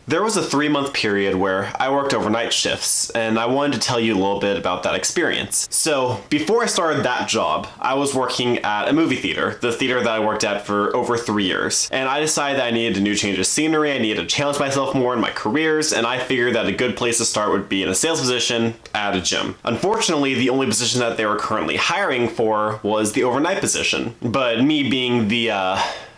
There was a 3-month period where I worked overnight shifts, and I wanted to tell you a little bit about that experience. So, before I started that job, I was working at a movie theater, the theater that I worked at for over 3 years. And I decided that I needed a new change of scenery, I needed to challenge myself more in my careers, and I figured that a good place to start would be in a sales position at a gym. Unfortunately, the only position that they were currently hiring for was the overnight position. But me being the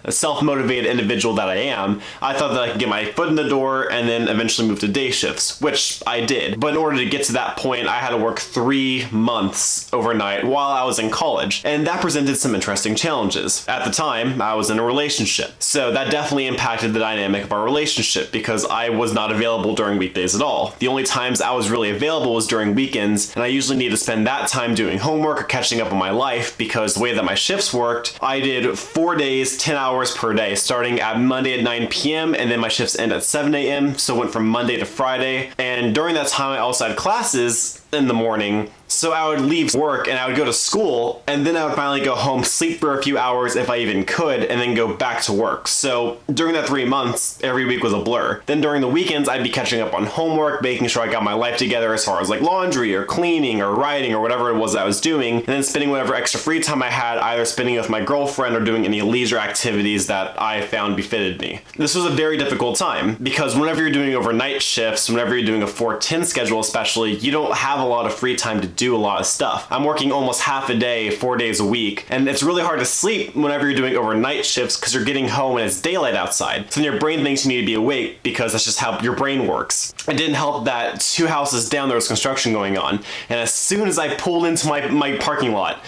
a self-motivated individual that I am, I thought that I could get my foot in the door and then eventually move to day shifts, which I did. But in order to get to that point, I had to work 3 months overnight while I was in college, and that presented some interesting challenges. At the time, I was in a relationship, so that definitely impacted the dynamic of our relationship because I was not available during weekdays at all. The only times I was really available was during weekends, and I usually need to spend that time doing homework or catching up on my life because the way that my shifts worked, I did 4 days, 10 hours per day, starting at Monday at 9 p.m. and then my shifts end at 7 a.m. So it went from Monday to Friday. And during that time, I also had classes in the morning. So I would leave work and I would go to school, and then I would finally go home, sleep for a few hours if I even could, and then go back to work. So during that 3 months, every week was a blur. Then during the weekends, I'd be catching up on homework, making sure I got my life together as far as like laundry or cleaning or writing or whatever it was that I was doing, and then spending whatever extra free time I had, either spending it with my girlfriend or doing any leisure activities that I found befitted me. This was a very difficult time because whenever you're doing overnight shifts, whenever you're doing a 4-10 schedule especially, you don't have a lot of free time to do a lot of stuff. I'm working almost half a day, 4 days a week, and it's really hard to sleep whenever you're doing overnight shifts because you're getting home and it's daylight outside. So then your brain thinks you need to be awake because that's just how your brain works. It didn't help that 2 houses down there was construction going on, and as soon as I pulled into my parking lot,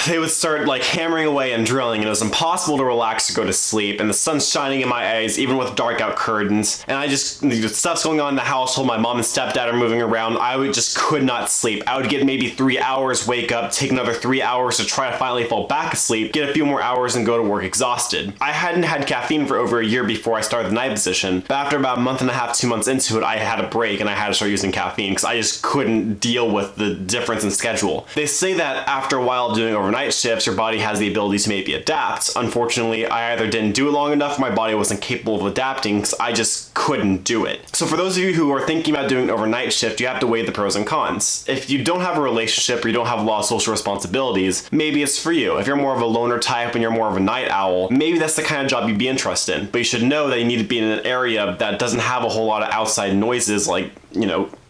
they would start like hammering away and drilling, and it was impossible to relax or go to sleep, and the sun's shining in my eyes even with dark out curtains, and stuff's going on in the household, my mom and stepdad are moving around, just could not sleep. I would get maybe 3 hours, wake up, take another 3 hours to try to finally fall back asleep, get a few more hours and go to work exhausted. I hadn't had caffeine for over a year before I started the night position, but after about a month and a half, 2 months into it, I had a break and I had to start using caffeine because I just couldn't deal with the difference in schedule. They say that after a while doing overnight shifts, your body has the ability to maybe adapt. Unfortunately, I either didn't do it long enough or my body wasn't capable of adapting because I just couldn't do it. So for those of you who are thinking about doing overnight shift, you have to weigh the pros and cons. If you don't have a relationship or you don't have a lot of social responsibilities, maybe it's for you. If you're more of a loner type and you're more of a night owl, maybe that's the kind of job you'd be interested in. But you should know that you need to be in an area that doesn't have a whole lot of outside noises like,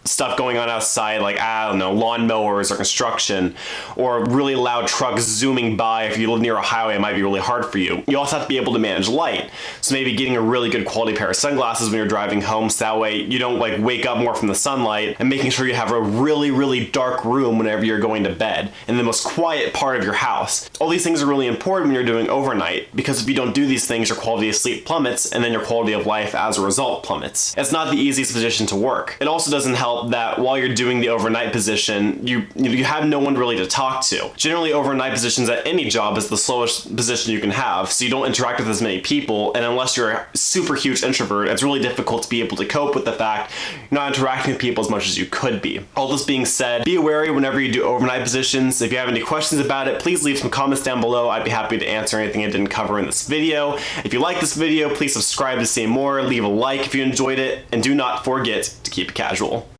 stuff going on outside, like, I don't know, lawnmowers or construction, or really loud trucks zooming by. If you live near a highway, it might be really hard for you. You also have to be able to manage light. So maybe getting a really good quality pair of sunglasses when you're driving home, so that way you don't like wake up more from the sunlight, and making sure you have a really, really dark room whenever you're going to bed, in the most quiet part of your house. All these things are really important when you're doing overnight, because if you don't do these things, your quality of sleep plummets, and then your quality of life as a result plummets. It's not the easiest position to work. It also doesn't help that while you're doing the overnight position, you have no one really to talk to. Generally, overnight positions at any job is the slowest position you can have, so you don't interact with as many people, and unless you're a super huge introvert, it's really difficult to be able to cope with the fact you're not interacting with people as much as you could be. All this being said, be wary whenever you do overnight positions. If you have any questions about it, please leave some comments down below. I'd be happy to answer anything I didn't cover in this video. If you like this video, please subscribe to see more, leave a like if you enjoyed it, and do not forget to keep it casual.